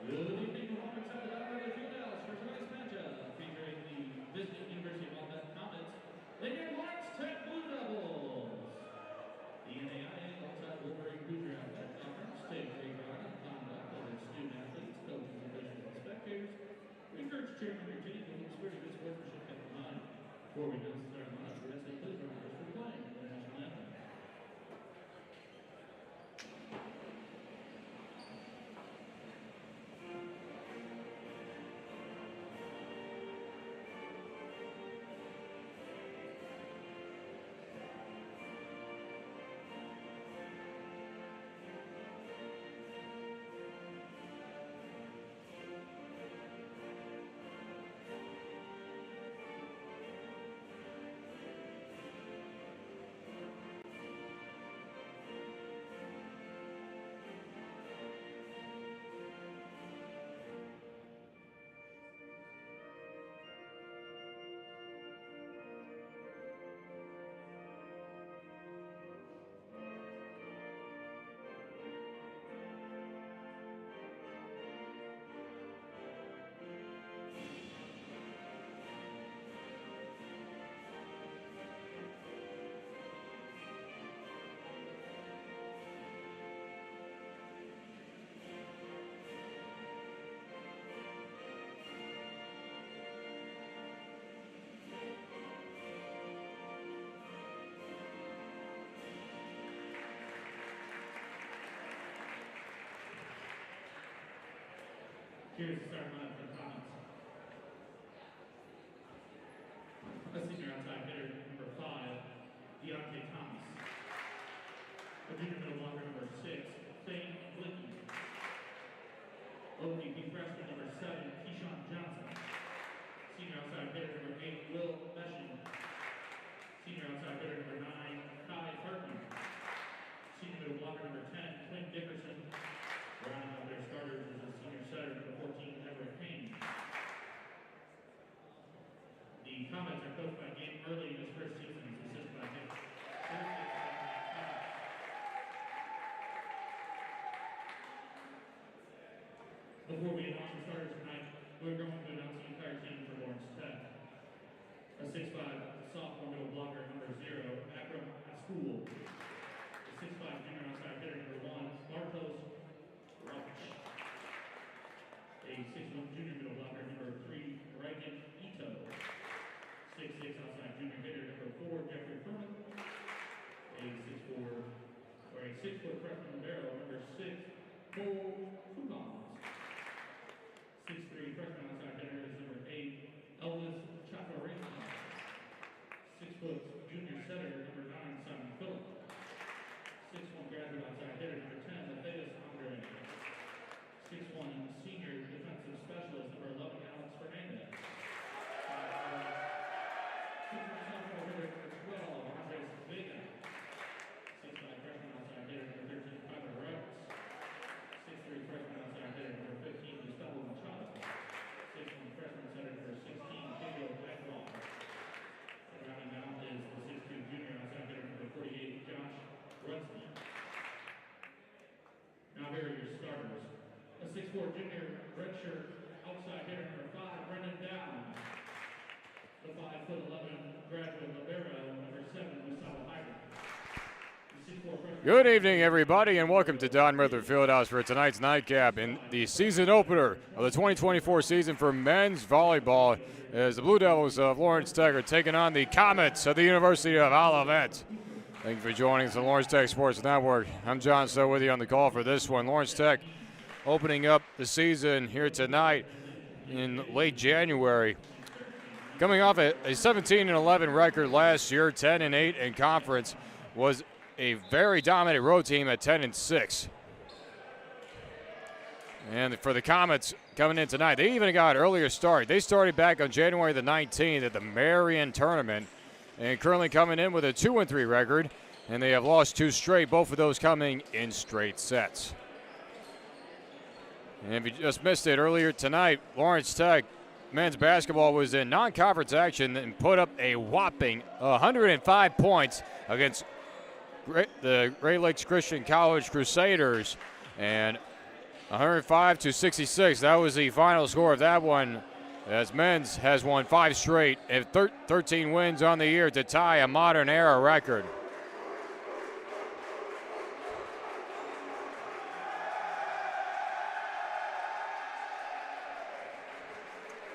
Good evening, welcome to the Olivet Fieldhouse for tonight's matchup, featuring the visiting University of Olivet Comets, and your Lawrence Tech Blue Devils. The NAIA Outside Wolverine Booster Athletic Conference takes great pride in the conduct of its student athletes, coaches, officials, and spectators. We encourage cheering your team with the spirit of good sportsmanship kept in mind. Before we announce the starting lineup, we ask that you please remember us for playing the national anthem. Here's the starting lineup for the Comets. A senior outside hitter, number 5, Deontay Thomas. A junior middle blocker, number 6, Thane Blicky. OPP freshman, number 7, Keyshawn Johnson. Senior outside hitter, number 8, Will Meshing. Senior outside hitter, number 9, Kai Hartman. Senior middle blocker, number 10, Quinn Dickerson. Rounding out their starters is a senior setter, number 14, Everett Payne. The Comets are coached by Gabe Early in his first season. He's assisted by Nick. Before we announce the starters tonight, we're going to announce the entire team for Lawrence Tech. A 6'5" sophomore middle blocker, number 0, Akram Ascool. A 6'5" junior outside hitter, number 1, Bartos Rauch. A 6'1" junior middle blocker, number 3, Reagan Ito. 6'6" outside junior hitter, number 4, Jeffrey Furman. A 6-foot freshman libero, number 6, Cole Coupons. 6'3" freshman outside hitter is number 8, Elvis Chaparrita. 6-foot junior setter, number 9, Simon Phillip. 6'1" graduate outside hitter, number 10, Matthias Andre. 6'1" senior defensive specialist, number 11, Alex Fernandez. 6'1" sophomore hitter, number 12, Andres Vega. 6'5" freshman outside hitter, number 13, Tyler Rex. 6'3" freshman outside hitter, number 15, Gustavo Machado. 6'1" freshman setter, number 16, Pedro Agwal. Rounding out is the 6'2" junior outside hitter, number 48, Josh Rudsky. Now here are your starters. A 6'4" junior redshirt outside hitter, number 5, Brendan Down. The 5'11" graduate libero, number 7, Gustavo Hyder. Good evening, everybody, and welcome to Don Murther Fieldhouse for tonight's nightcap in the season opener of the 2024 season for men's volleyball, as the Blue Devils of Lawrence Tech are taking on the Comets of the University of Olivet. Thank you for joining us on Lawrence Tech Sports Network. I'm John Stowe with you on the call for this one. Lawrence Tech opening up the season here tonight in late January. Coming off a 17-11 record last year, 10-8 in conference, was a very dominant road team at 10-6. And for the Comets coming in tonight, they even got an earlier start. They started back on January the 19th at the Marion Tournament, and currently coming in with a 2-3 record, and they have lost 2 straight, both of those coming in straight sets. And if you just missed it earlier tonight, Lawrence Tech men's basketball was in non-conference action and put up a whopping 105 points against the Great Lakes Christian College Crusaders. And 105-66. That was the final score of that one, as men's has won 5 straight and 13 wins on the year to tie a modern era record.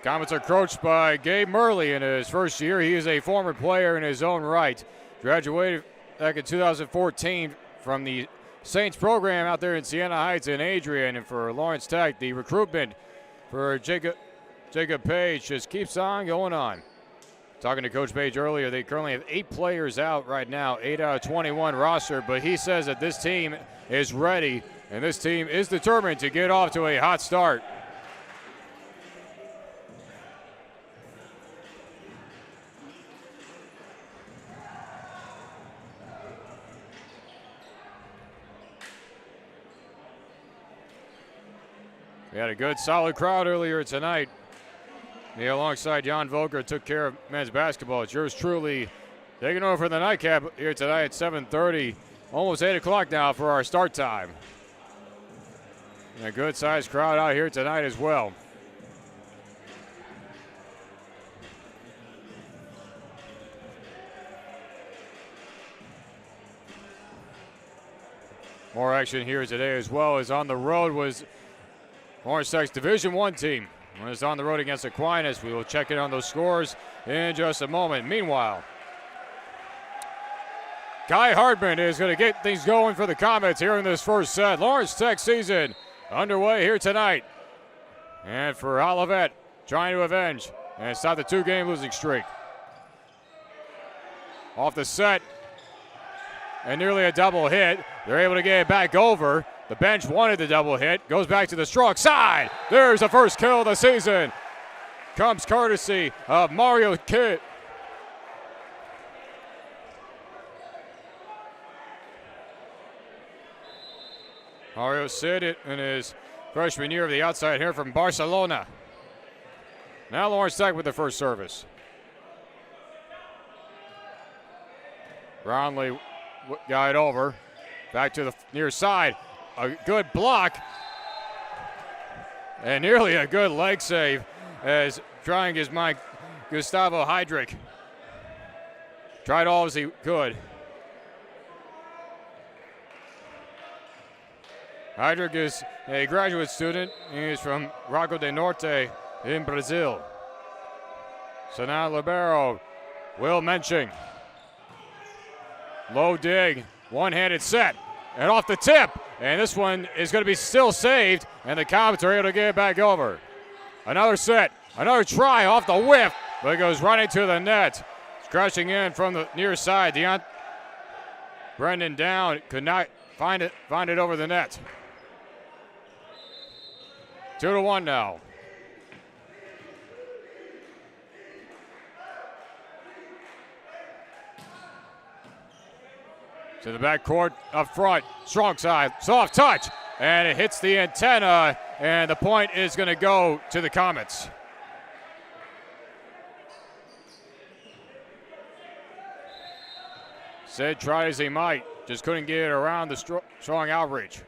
Comets are coached by Gabe Murley in his first year. He is a former player in his own right. Graduated back in 2014 from the Saints program out there in Siena Heights in Adrian. And for Lawrence Tech, the recruitment for Jacob Page just keeps on going on. Talking to Coach Page earlier, they currently have 8 players out right now, 8 out of 21 roster, but he says that this team is ready and this team is determined to get off to a hot start. We had a good, solid crowd earlier tonight. Alongside Jan Volker took care of men's basketball. It's yours truly taking over for the nightcap here tonight at 7:30. Almost 8 o'clock now for our start time. And a good-sized crowd out here tonight as well. More action here today as well as on the road was Lawrence Tech's Division I team. When it's on the road against Aquinas, we will check in on those scores in just a moment. Meanwhile, Kai Hardman is going to get things going for the Comets here in this first set. Lawrence Tech season underway here tonight. And for Olivet, trying to avenge and stop the 2-game losing streak. Off the set, and nearly a double hit. They're able to get it back over. The bench wanted the double hit. Goes back to the strong side. There's the first kill of the season. Comes courtesy of Mario Kidd. Mario Cid in his freshman year of the outside here from Barcelona. Now Lawrence Tech with the first service. Brownlee got it over. Back to the near side. A good block. And nearly a good leg save as trying his mind, Gustavo Heydrich. Tried all as he could. Heydrich is a graduate student. He is from Rio de Norte in Brazil. So now libero, Will Menching. Low dig, one-handed set, and off the tip. And this one is going to be still saved, and the Comets are able to get it back over. Another set, another try off the whiff, but it goes right into the net. Crashing in from the near side. Brendan down, could not find it over the net. 2-1 now. To the backcourt up front, strong side, soft touch, and it hits the antenna, and the point is going to go to the Comets. Sid tried as he might, just couldn't get it around the strong outreach.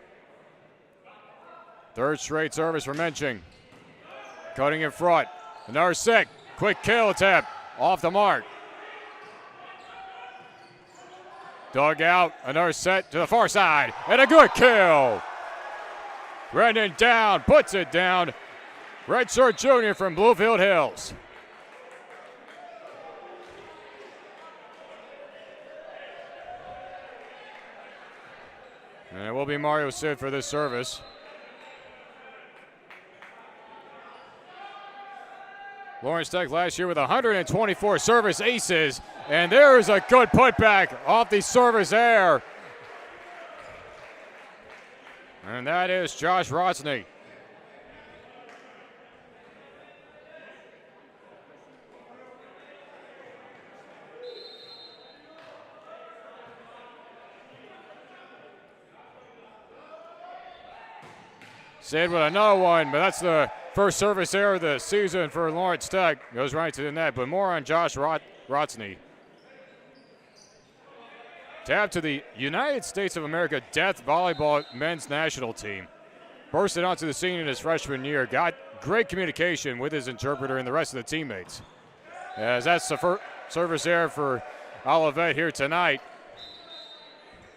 Third straight service for Menching. Cutting in front, another sick, quick kill attempt, off the mark. Dug out, another set to the far side, and a good kill. Brendan down, puts it down. Redshirt junior from Bluefield Hills. And it will be Mario Sid for this service. Lawrence Tech last year with 124 service aces, and there's a good putback off the service air. And that is Josh Rotsney. Sid with another one, but that's the first service error of the season for Lawrence Tech. Goes right to the net, but more on Josh Rotsney. Tap to the United States of America Death Volleyball men's national team. bursted onto the scene in his freshman year. Got great communication with his interpreter and the rest of the teammates. As that's the first service error for Olivet here tonight.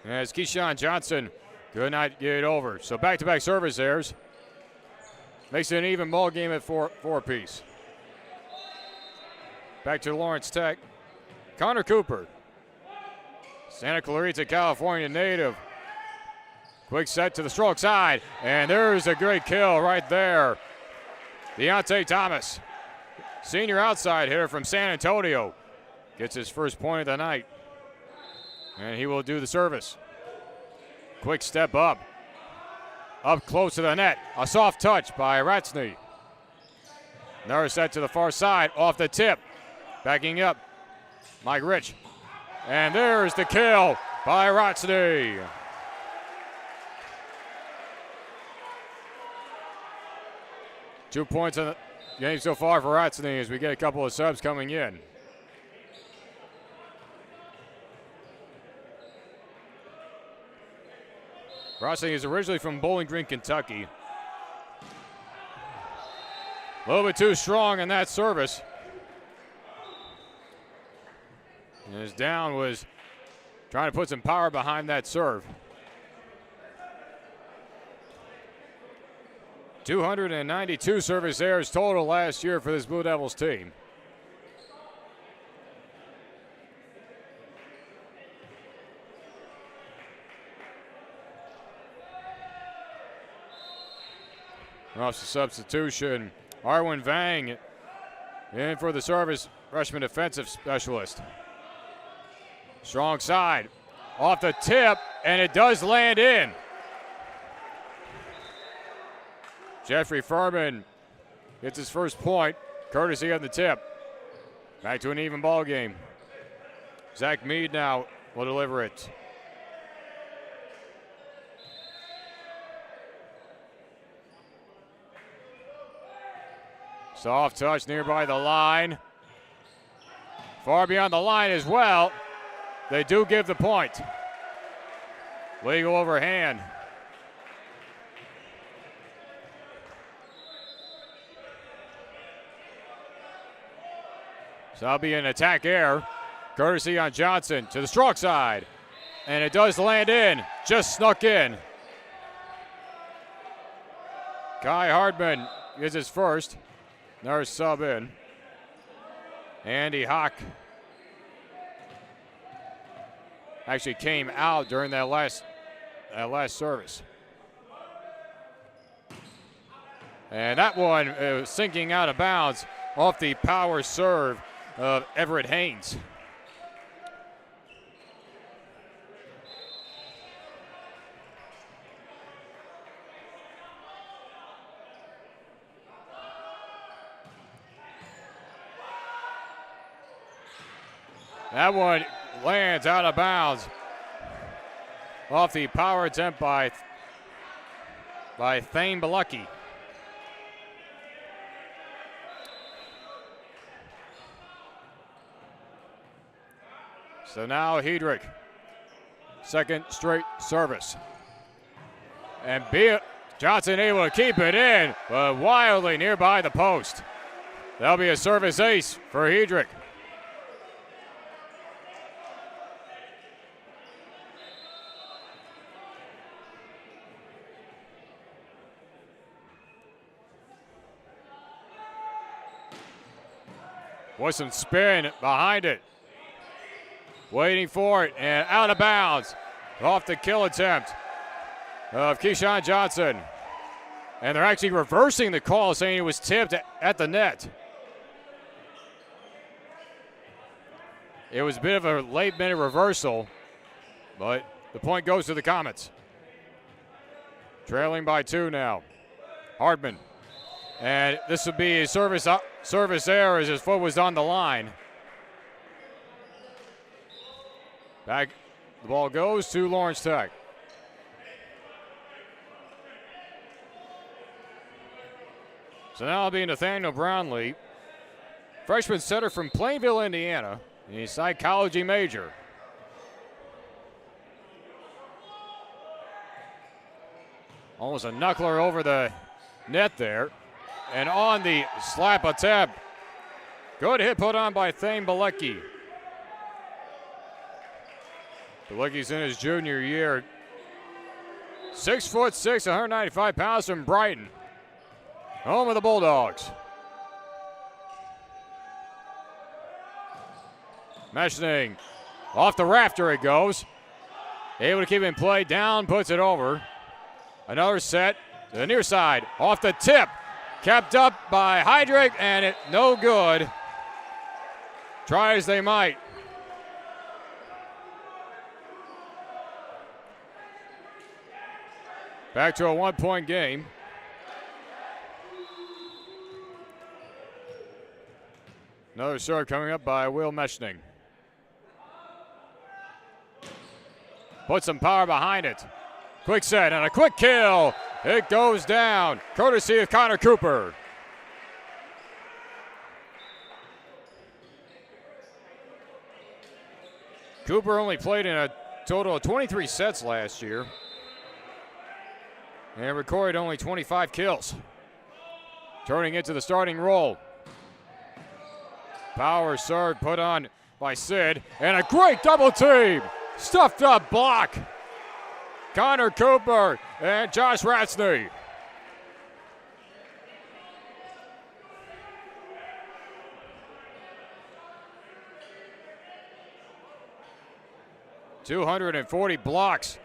As Keyshawn Johnson could not get it over. So back-to-back service errors. Makes it an even ball game at four apiece. Back to Lawrence Tech. Connor Cooper. Santa Clarita, California native. Quick set to the stroke side. And there's a great kill right there. Deontay Thomas. Senior outside hitter from San Antonio. Gets his first point of the night. And he will do the service. Quick step up. Up close to the net. A soft touch by Ratsney. Another set to the far side. Off the tip. Backing up. Mike Rich. And there's the kill by Ratsney. Two points in the game so far for Ratsney as we get a couple of subs coming in. Ratsney is originally from Bowling Green, Kentucky. A little bit too strong in that service. And his down was trying to put some power behind that serve. 292 service errors total last year for this Blue Devils team. Off the substitution, Arwin Vang in for the service, freshman defensive specialist. Strong side, off the tip, and it does land in. Jeffrey Furman gets his first point, courtesy of the tip. Back to an even ball game. Zach Mead now will deliver it. Soft touch nearby the line. Far beyond the line as well. They do give the point. Legal overhand. So that'll be an attack error. Courtesy on Johnson to the stroke side. And it does land in. Just snuck in. Kai Hardman gets his first. Another sub in. Andy Hawk actually came out during that last service. And that one was sinking out of bounds off the power serve of Everett Haynes. That one lands out of bounds off the power attempt by Thane Bilucky. So now Hedrick, second straight service. And Johnson able to keep it in, but wildly nearby the post. That'll be a service ace for Hedrick. With some spin behind it. Waiting for it and out of bounds. Off the kill attempt of Keyshawn Johnson. And they're actually reversing the call, saying it was tipped at the net. It was a bit of a late-minute reversal, but the point goes to the Comets. Trailing by 2 now. Hardman. And this would be a service error as his foot was on the line. Back, the ball goes to Lawrence Tech. So now it'll be Nathaniel Brownlee, freshman center from Plainville, Indiana. He's a psychology major. Almost a knuckler over the net there. And on the slap attempt, good hit put on by Thane Bilecki. Bilecki's in his junior year. 6'6", 195 pounds from Brighton. Home of the Bulldogs. Meshning, off the rafter it goes. Able to keep it in play, down, puts it over. Another set to the near side, off the tip. Kept up by Heydrich, and it no good. Try as they might. Back to a 1-point game. Another serve coming up by Will Meshning. Put some power behind it. Quick set and a quick kill. It goes down, courtesy of Connor Cooper. Cooper only played in a total of 23 sets last year and recorded only 25 kills. Turning into the starting role. Power serve put on by Sid, and a great double team. Stuffed up block. Connor Cooper and Josh Ratsney. .240 blocks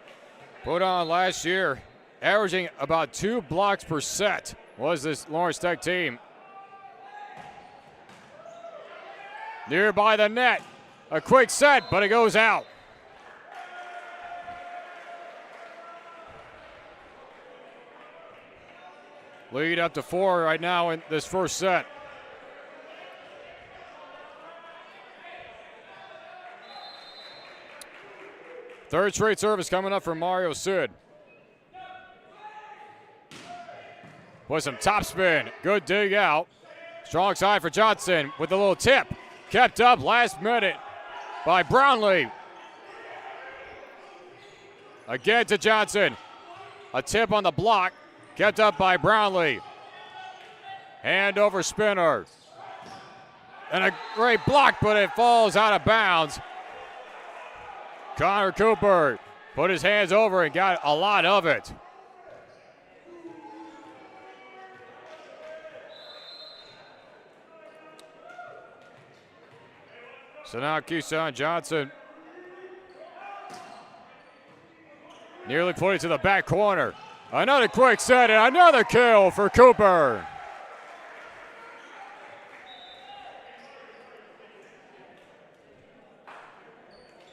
put on last year, averaging about 2 blocks per set was this Lawrence Tech team. Nearby the net, a quick set, but it goes out. Lead up to 4 right now in this first set. Third straight service coming up from Mario Sid. With some topspin, good dig out. Strong side for Johnson with a little tip. Kept up last minute by Brownlee. Again to Johnson. A tip on the block. Kept up by Brownlee. Hand over spinner. And a great block, but it falls out of bounds. Connor Cooper put his hands over and got a lot of it. So now Keyshawn Johnson nearly put it to the back corner. Another quick set and another kill for Cooper.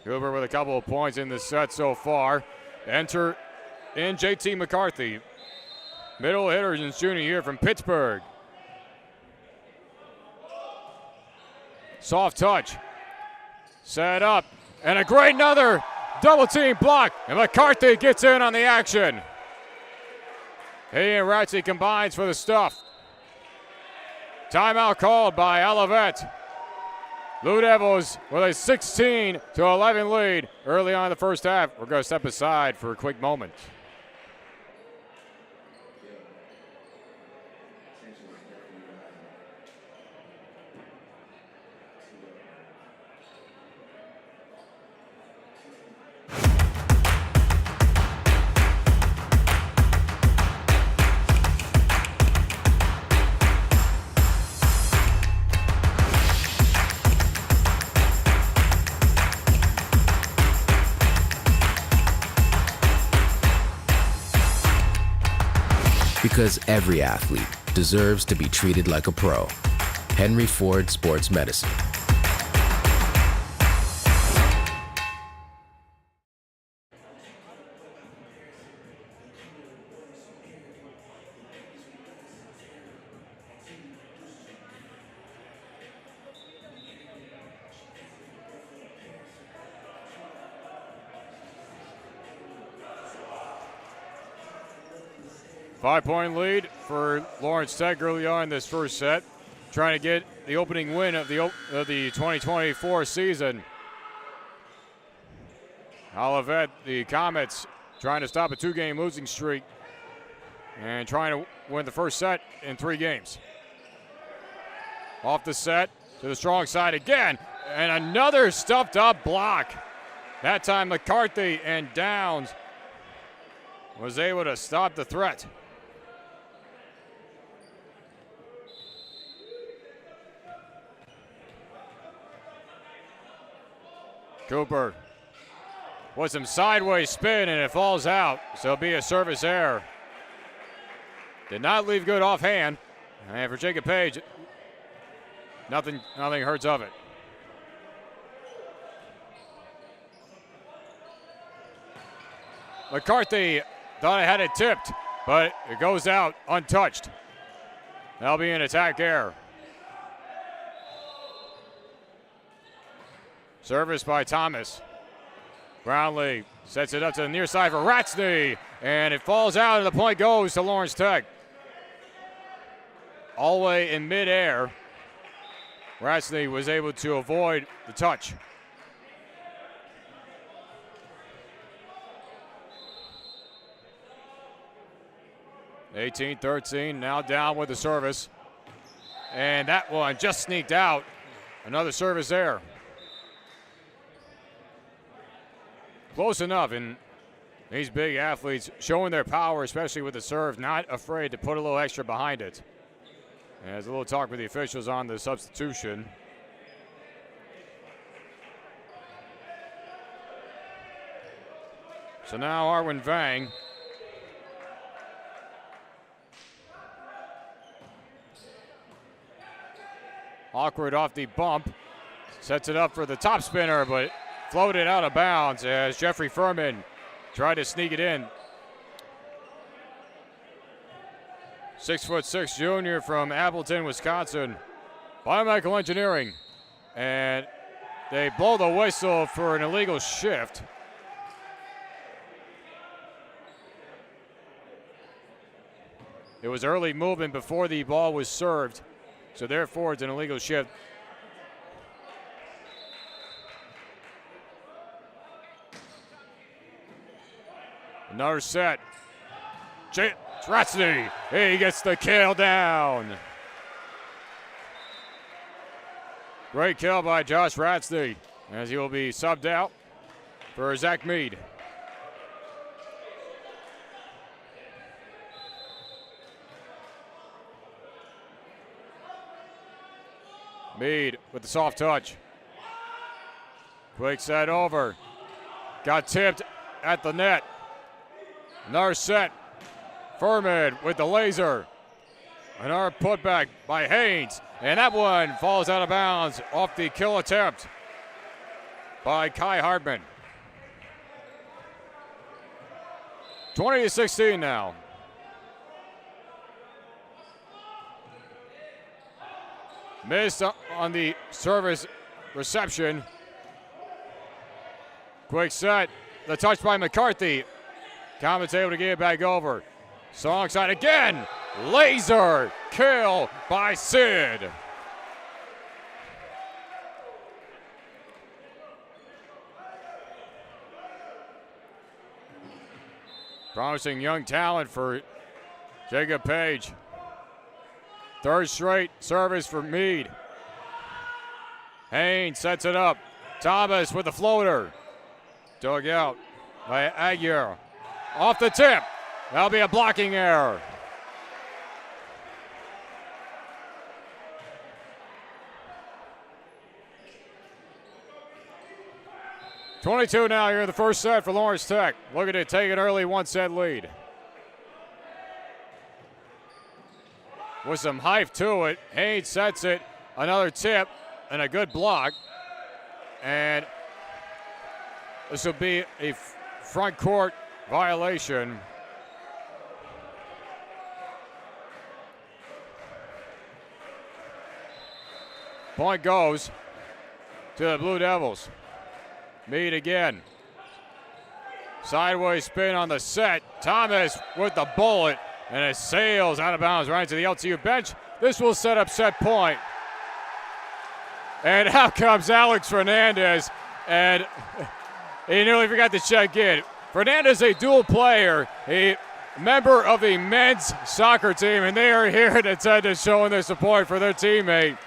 Cooper with a couple of points in the set so far. Enter in JT McCarthy, middle hitter in his junior year from Pittsburgh. Soft touch. Set up, and a great another double team block, and McCarthy gets in on the action. He and Ratsey combines for the stuff. Timeout called by Olivet. Blue Devils with a 16-11 lead early on in the first half. We're going to step aside for a quick moment. Because every athlete deserves to be treated like a pro. Henry Ford Sports Medicine. Five-point lead for Lawrence Tech early on in this first set, trying to get the opening win of the 2024 season. Olivet, the Comets, trying to stop a 2-game losing streak and trying to win the first set in 3 games. Off the set to the strong side again, and another stuffed up block. That time McCarthy, and Downs was able to stop the threat. Cooper with some sideways spin, and it falls out, so it'll be a service error. Did not leave good offhand, and for Jacob Page, nothing hurts of it. McCarthy thought I had it tipped, but it goes out untouched. That'll be an attack error. Service by Thomas. Brownlee sets it up to the near side for Ratsney, and it falls out, and the point goes to Lawrence Tech. All the way in midair, Ratsney was able to avoid the touch. (18-13), now down with the service. And that one just sneaked out. Another service there. Close enough, and these big athletes showing their power, especially with the serve, not afraid to put a little extra behind it. And there's a little talk with the officials on the substitution. So now Arwin Vang. Awkward off the bump. Sets it up for the top spinner, but floated out of bounds as Jeffrey Furman tried to sneak it in. 6'6" junior from Appleton, Wisconsin. Biomedical engineering. And they blow the whistle for an illegal shift. It was early movement before the ball was served, so therefore it's an illegal shift. Another set. Ratsney, he gets the kill down. Great kill by Josh Ratsney, as he will be subbed out for Zach Mead. Mead with the soft touch. Quick set over. Got tipped at the net. Another set. Furman with the laser. Another putback by Haynes. And that one falls out of bounds off the kill attempt by Kai Hartman. 20-16 now. Missed on the service reception. Quick set. The touch by McCarthy. Comets able to get it back over. Strong side again. Laser kill by Sid. Promising young talent for Jacob Page. Third straight service for Mead. Haynes sets it up. Thomas with the floater. Dug out by Aguirre. Off the tip. That'll be a blocking error. (22) now here in the first set for Lawrence Tech. Looking to take an early 1-set lead. With some height to it, Haynes sets it. Another tip and a good block. And this will be a front court violation. Point goes to the Blue Devils. Mead again. Sideways spin on the set. Thomas with the bullet, and it sails out of bounds right into the LTU bench. This will set up set point. And out comes Alex Fernandez, and he nearly forgot to check in. Fernandez, a dual player. He member of the men's soccer team, and they are here in attendance showing their support for their teammate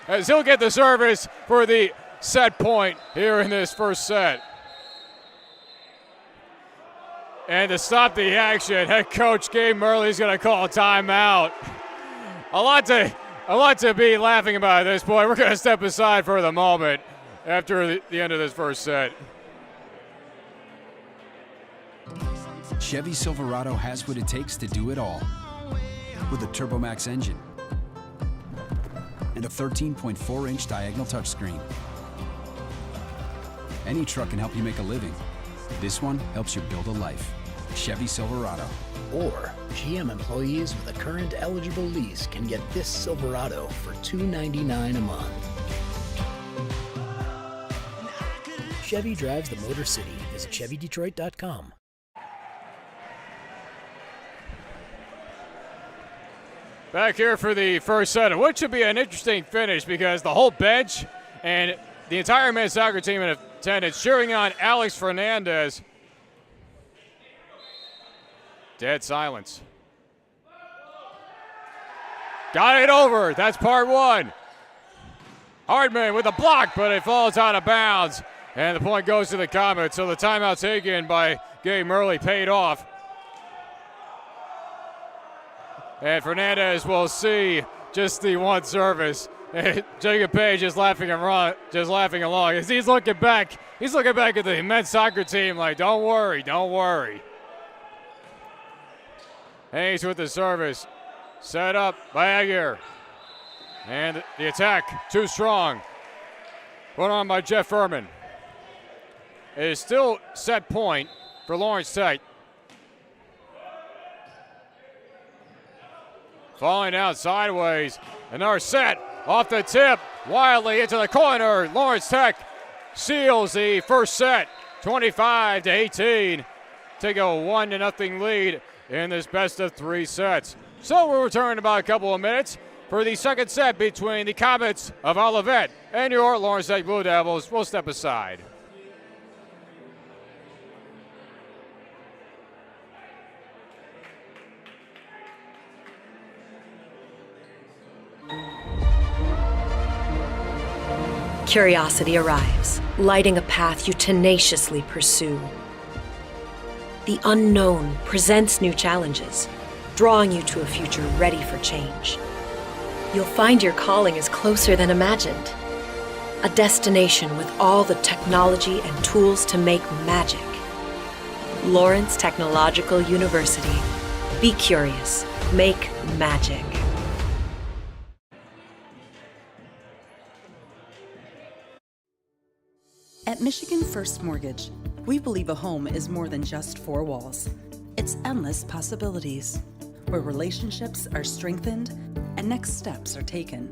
as he'll get the service for the set point here in this first set. And to stop the action, head coach Gabe Murley is going to call a timeout. A lot to be laughing about at this point. We're going to step aside for the moment after the end of this first set. Chevy Silverado has what it takes to do it all. With a TurboMax engine and a 13.4-inch diagonal touchscreen. Any truck can help you make a living. This one helps you build a life. Chevy Silverado. Or GM employees with a current eligible lease can get this Silverado for $299 a month. Chevy drives the Motor City. Visit ChevyDetroit.com. Back here for the first set, which should be an interesting finish because the whole bench and the entire men's soccer team in attendance cheering on Alex Fernandez. Dead silence. Got it over. That's part one. Hardman with a block, but it falls out of bounds. And the point goes to the Comets. So the timeout taken by Gabe Murley paid off. And Fernandez will see just the one service. And Jacob Page is laughing along as he's looking back. He's looking back at the men's soccer team like, don't worry, don't worry. Hayes with the service. Set up by Aguirre. And the attack, too strong. Put on by Jeff Furman. It is still set point for Lawrence Tech. Falling down sideways. Another set off the tip. Wildly into the corner. Lawrence Tech seals the first set. 25-18. Take a 1-0 lead in this best of three sets. So we'll return in about a couple of minutes for the second set between the Comets of Olivet and your Lawrence Tech Blue Devils. We'll step aside. Curiosity arrives, lighting a path you tenaciously pursue. The unknown presents new challenges, drawing you to a future ready for change. You'll find your calling is closer than imagined. A destination with all the technology and tools to make magic. Lawrence Technological University. Be curious. Make magic. At Michigan First Mortgage, we believe a home is more than just four walls. It's endless possibilities, where relationships are strengthened and next steps are taken.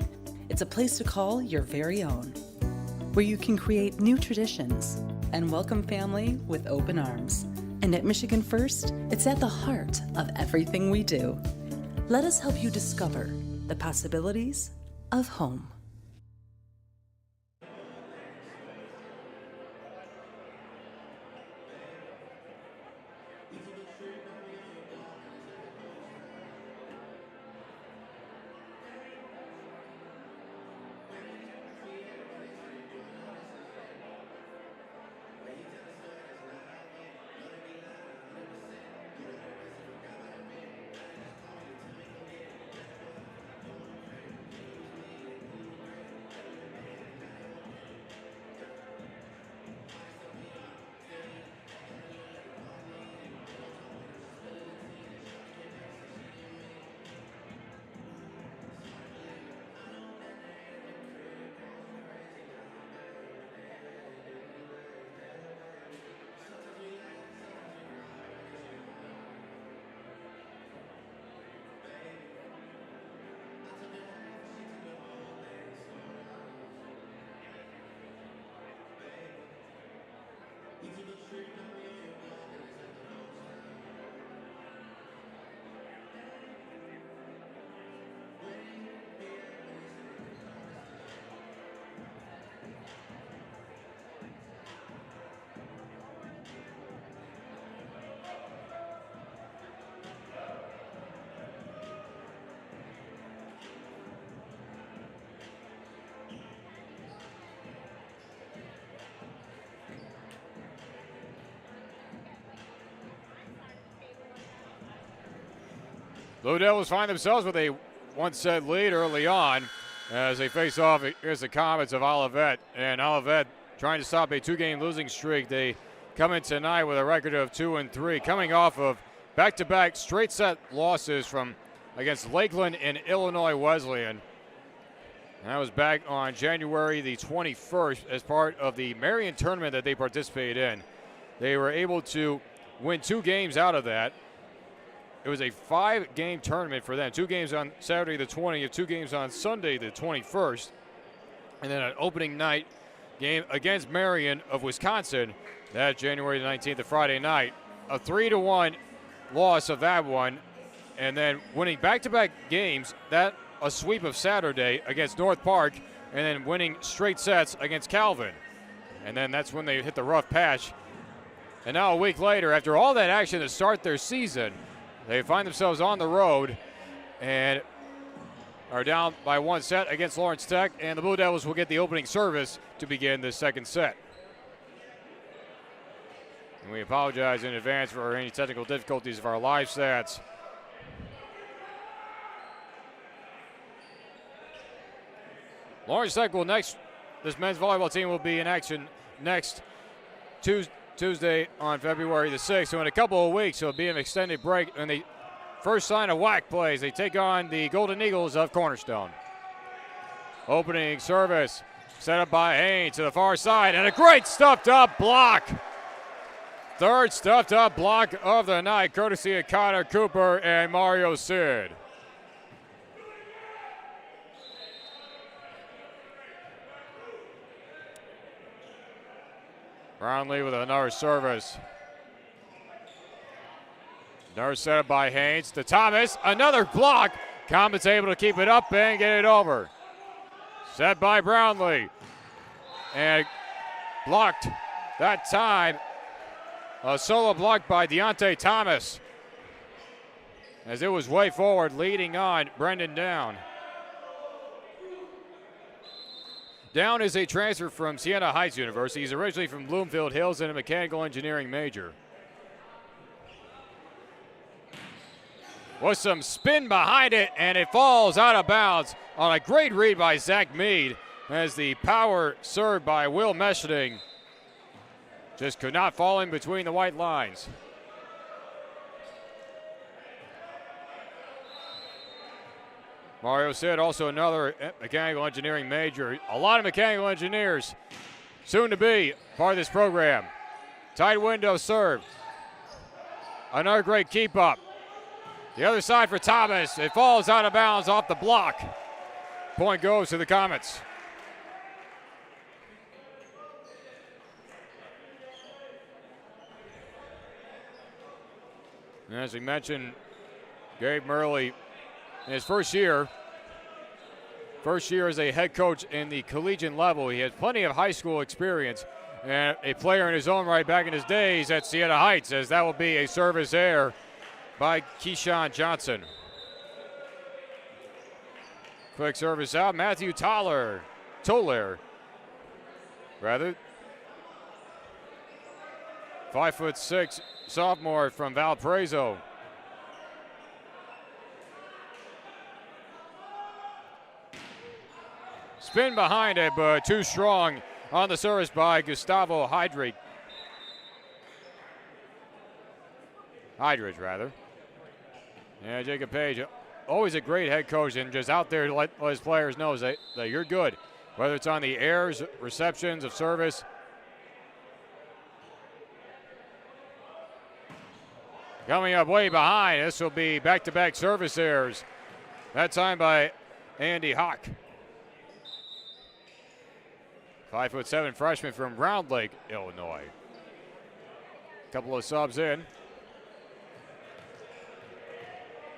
It's a place to call your very own, where you can create new traditions and welcome family with open arms. And at Michigan First, it's at the heart of everything we do. Let us help you discover the possibilities of home. Blue Devils find themselves with a one-set lead early on as they face off against the Comets of Olivet. And Olivet trying to stop a 2-game losing streak. They come in tonight with a record of 2-3, coming off of back-to-back straight-set losses from against Lakeland and Illinois Wesleyan. And that was back on January the 21st as part of the Marion tournament that they participated in. They were able to win 2 games out of that. It was a 5-game tournament for them. 2 games on Saturday the 20th, 2 games on Sunday the 21st. And then an opening night game against Marion of Wisconsin. That January the 19th, the Friday night. A 3-1 loss of that one. And then winning back-to-back games, that a sweep of Saturday against North Park, and then winning straight sets against Calvin. And then that's when they hit the rough patch. And now a week later, after all that action to start their season, they find themselves on the road and are down by 1 set against Lawrence Tech, and the Blue Devils will get the opening service to begin the second set. And we apologize in advance for any technical difficulties of our live stats. Lawrence Tech will this men's volleyball team will be in action next Tuesday on February the 6th. So in a couple of weeks, it'll be an extended break. And the first sign of WAC plays, they take on the Golden Eagles of Cornerstone. Opening service set up by Haynes to the far side, and a great stuffed-up block. Third stuffed-up block of the night, courtesy of Connor Cooper and Mario Sid. Brownlee with another service. Another set up by Haynes to Thomas. Another block. Comets able to keep it up and get it over. Set by Brownlee. And blocked that time. A solo block by Deontay Thomas. As it was way forward, leading on Brendan Down. Down is a transfer from Siena Heights University. He's originally from Bloomfield Hills and a mechanical engineering major. With some spin behind it, and it falls out of bounds on a great read by Zach Mead as the power served by Will Meshling just could not fall in between the white lines. Mario Sid, also another mechanical engineering major. A lot of mechanical engineers soon to be part of this program. Tight window serve. Another great keep up. The other side for Thomas. It falls out of bounds off the block. Point goes to the Comets. And as we mentioned, Gabe Murley, in his first year as a head coach in the collegiate level, he has plenty of high school experience and a player in his own right back in his days at Siena Heights, as that will be a service error by Keyshawn Johnson. Quick service out, Matthew Toller, 5'6" sophomore from Valparaiso. Spin behind it, but too strong on the service by Gustavo Heidrich. Yeah, Jacob Page, always a great head coach and just out there to let his players know that you're good, whether it's on the airs, receptions of service. Coming up way behind, this will be back-to-back service errors. That time by Andy Hawk. 5'7" freshman from Round Lake, Illinois. Couple of subs in.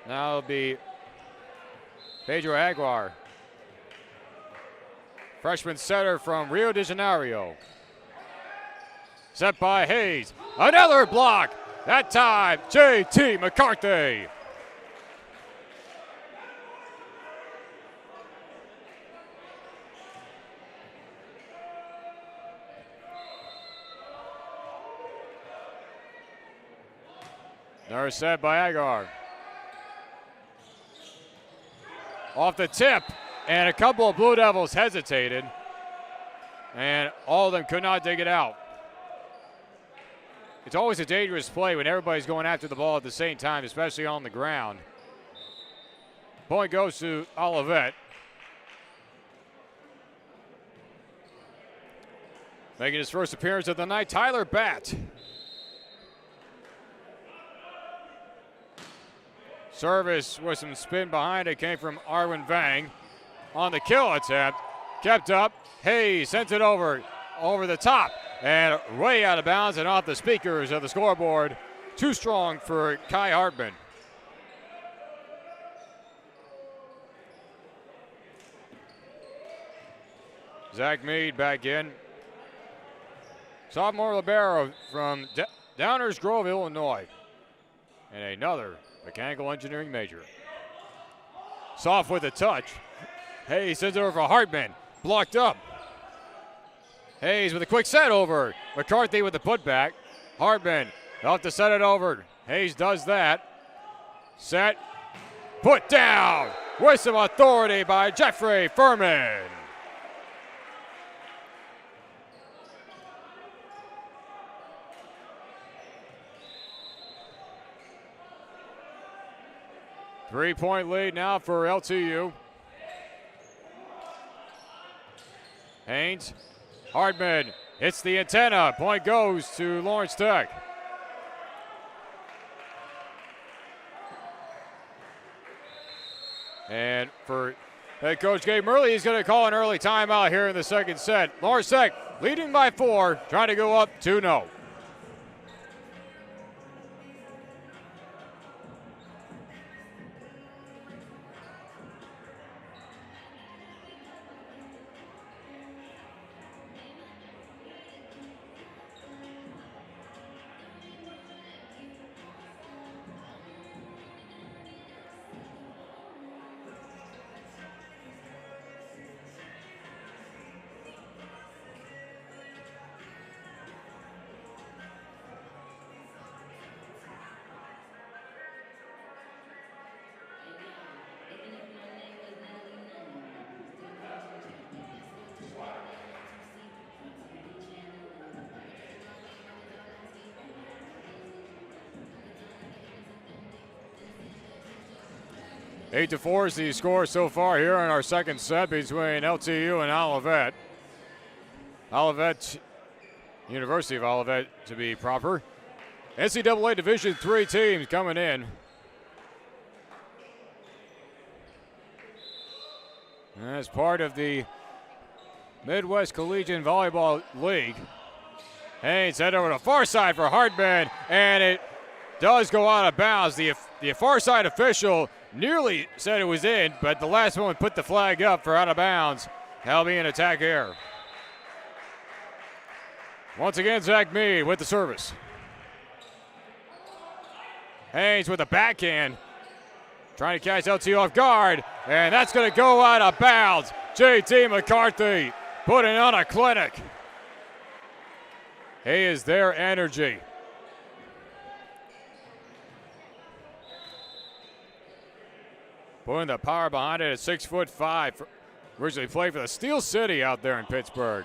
Now it'll be Pedro Aguilar. Freshman setter from Rio de Janeiro. Set by Hayes. Another block. That time, J.T. McCarthy. Another set by Agar. off the tip, and a couple of Blue Devils hesitated, and all of them could not dig it out. It's always a dangerous play when everybody's going after the ball at the same time, especially on the ground. Point goes to Olivet. Making his first appearance of the night, Tyler Batt. Service with some spin behind it came from Arwen Vang. On the kill attempt, kept up. Hayes sends it over the top and way out of bounds and off the speakers of the scoreboard. Too strong for Kai Hartman. Zach Mead back in. Sophomore libero from Downers Grove, Illinois. And another mechanical engineering major. Soft with a touch. Hayes sends it over for Hartman. Blocked up. Hayes with a quick set over. McCarthy with the putback. Hartman off to set it over. Hayes does that. Set. Put down with some authority by Jeffrey Furman. Three-point lead now for LTU. Haynes. Hartman hits the antenna. Point goes to Lawrence Tech. And for head coach Gabe Murley, he's going to call an early timeout here in the second set. Lawrence Tech leading by 4, trying to go up 2-0. Eight to 4 is the score so far here in our second set between LTU and Olivet. Olivet, University of Olivet to be proper. NCAA Division III teams coming in. As part of the Midwest Collegiate Volleyball League. Haynes head over to far side for Hartman, and it does go out of bounds. The far side official nearly said it was in, but the last one put the flag up for out of bounds. That'll be an attack error. Once again, Zach Mead with the service. Haynes with a backhand. Trying to catch LTU off guard, and that's going to go out of bounds. JT McCarthy putting on a clinic. He is their energy. Putting the power behind it at 6'5". Originally played for the Steel City out there in Pittsburgh.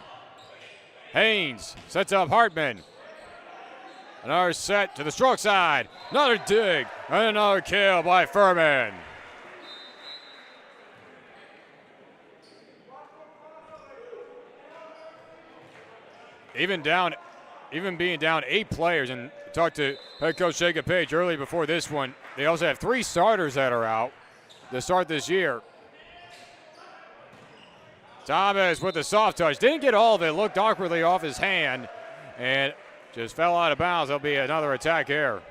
Haynes sets up Hartman. Another set to the stroke side. Another dig and another kill by Furman. Even being down 8 players, and talked to head coach Jacob Page early before this one. They also have 3 starters that are out to start this year. Thomas with the soft touch. Didn't get all of it. Looked awkwardly off his hand and just fell out of bounds. There'll be another attack error.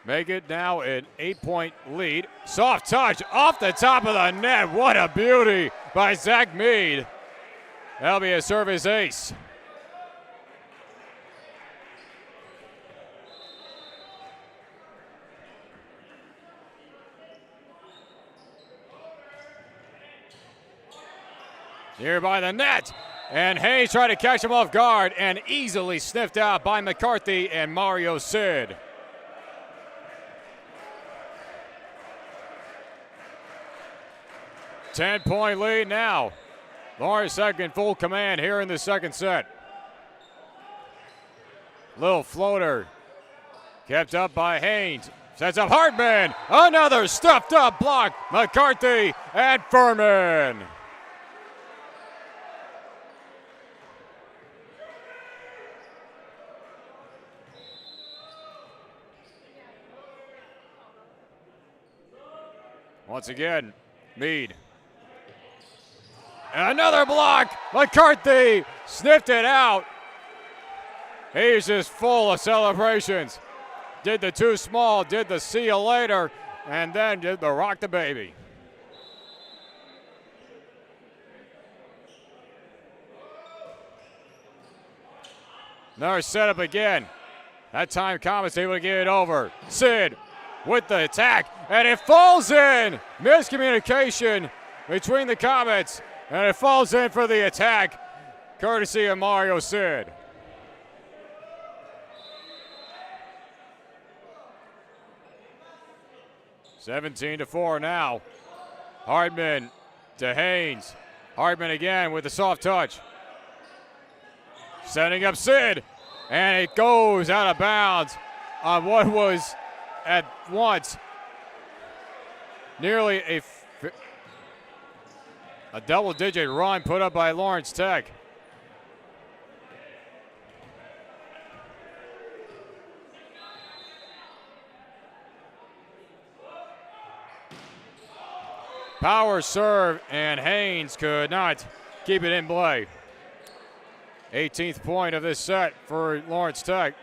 Make it now an 8-point lead. Soft touch off the top of the net. What a beauty by Zach Mead. That'll be a service ace. Here by the net, and Hayes tried to catch him off guard and easily sniffed out by McCarthy and Mario Sid. 10-point lead now. Lawrence Tech in full command here in the second set. Little floater kept up by Haynes. Sets up Hartman. Another stuffed up block. McCarthy and Furman. Once again, Meade. Another block. McCarthy sniffed it out. He's just full of celebrations. Did the too small, did the see you later, and then did the rock the baby. Another setup again. That time Comets able to get it over. Sid with the attack, and it falls in. Miscommunication between the Comets, and it falls in for the attack, courtesy of Mario Sid. (17-4) now. Hardman to Haynes. Hardman again with the soft touch. Setting up Sid, and it goes out of bounds on what was at once nearly a double-digit run put up by Lawrence Tech. Power serve, and Haynes could not keep it in play. 18th point of this set for Lawrence Tech.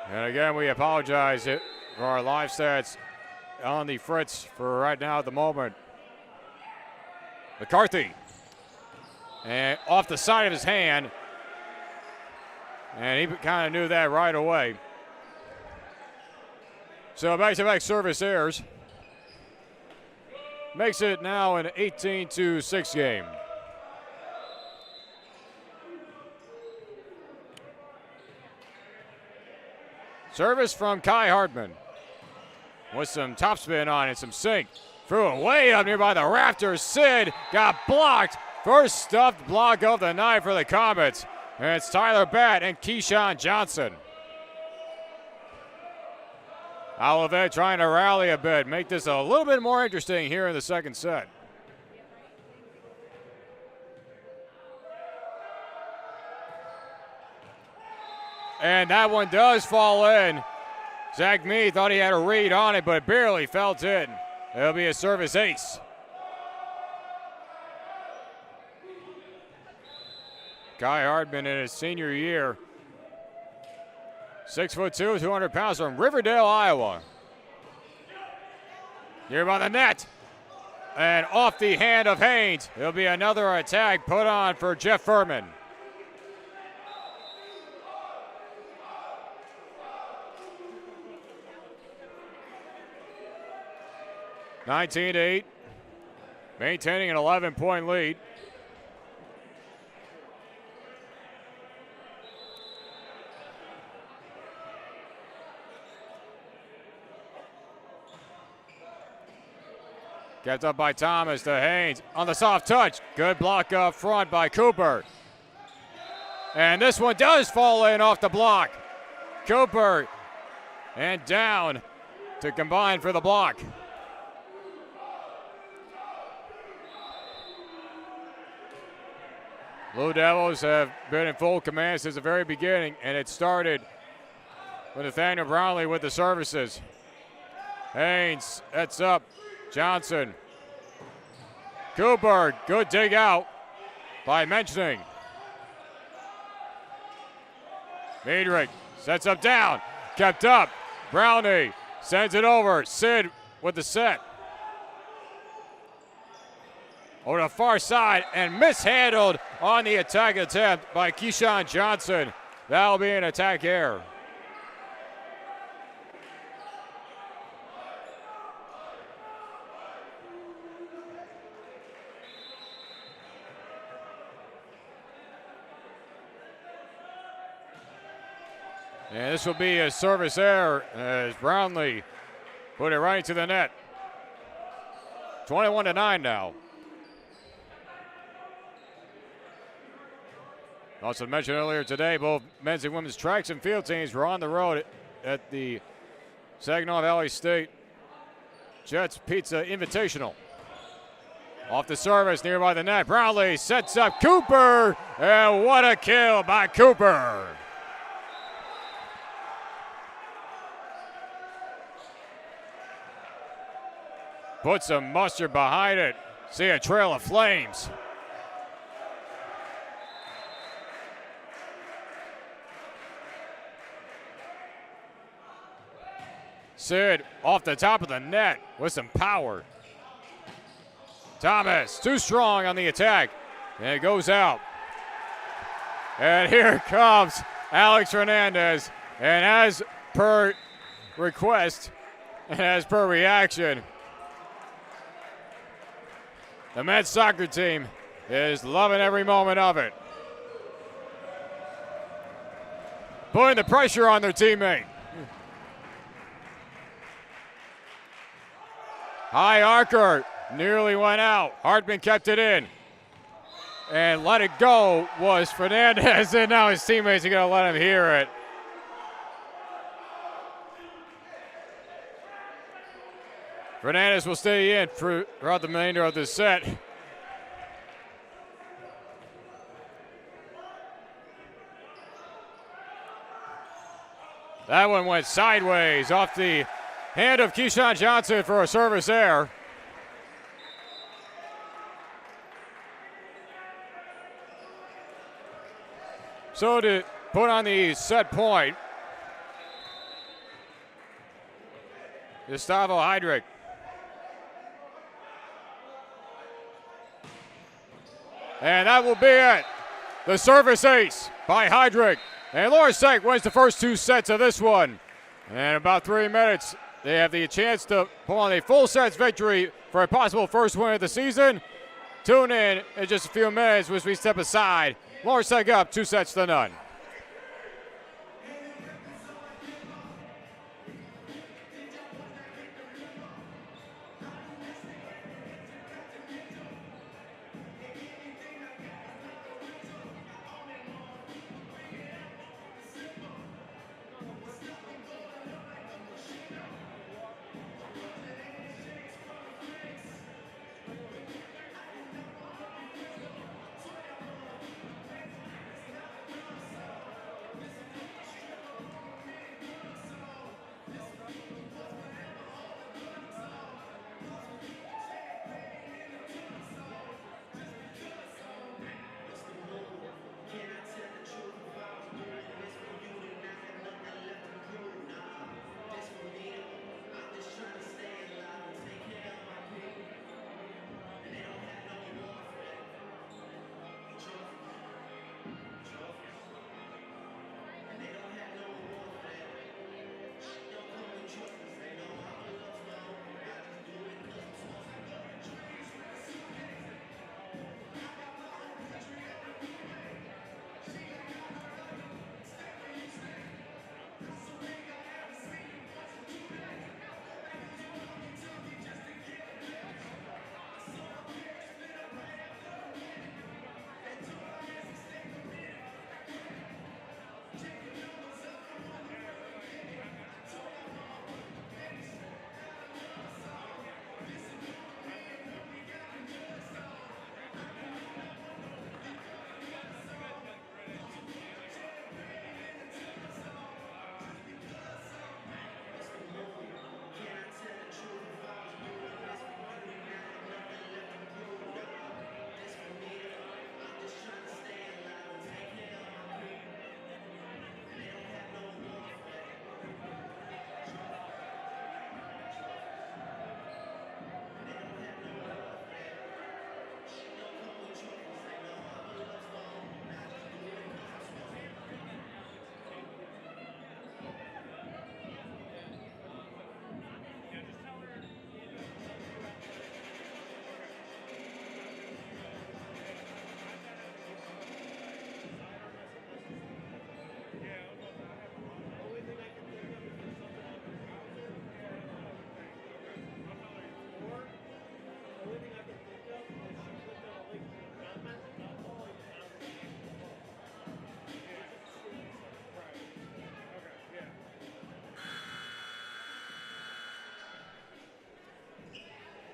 And again, we apologize for our live stats on the fritz for right now at the moment. McCarthy, and off the side of his hand, and he kind of knew that right away. So back-to-back service errors. Makes it now an 18-6 game. Service from Kai Hardman with some topspin on it, some sink. Threw it way up nearby the rafters. Sid got blocked. First stuffed block of the night for the Comets. And it's Tyler Batt and Keyshawn Johnson. Olivet trying to rally a bit, make this a little bit more interesting here in the second set. And that one does fall in. Zach Meade thought he had a read on it, but barely felt in. It'll be a service ace. Kai Hardman in his senior year. 6'2", 200 pounds from Riverdale, Iowa. Near by the net. And off the hand of Haynes. It'll be another attack put on for Jeff Furman. (19-8), maintaining an 11-point lead. Kept up by Thomas to Haynes on the soft touch. Good block up front by Cooper. And this one does fall in off the block. Cooper and down to combine for the block. Blue Devils have been in full command since the very beginning, and it started with Nathaniel Brownlee with the services. Haynes sets up Johnson. Cooper, good dig out by Mentioning. Miedrich sets up down, kept up. Brownlee sends it over. Sid with the set. Over the far side and mishandled on the attack attempt by Keyshawn Johnson. That'll be an attack error. And this will be a service error as Brownlee put it right into the net. 21-9 now. Also mentioned earlier today, both men's and women's tracks and field teams were on the road at the Saginaw Valley State Jets Pizza Invitational. Off the service, nearby the net, Brownlee sets up Cooper, and what a kill by Cooper. Put some mustard behind it. See a trail of flames. Sid off the top of the net with some power. Thomas, too strong on the attack, and it goes out. And here comes Alex Fernandez, and as per request, and as per reaction, the men's soccer team is loving every moment of it. Putting the pressure on their teammate. High archer nearly went out. Hartman kept it in. And let it go was Fernandez, and now his teammates are going to let him hear it. Fernandez will stay in throughout the remainder of this set. That one went sideways off the hand of Keyshawn Johnson for a service error. So to put on the set point, Gustavo Heydrich. And that will be it. The service ace by Heydrich. And Lawrence Tech wins the first two sets of this one. And in about 3 minutes, they have the chance to pull on a full sets victory for a possible first win of the season. Tune in just a few minutes as we step aside. Lawrence Tech up 2-0.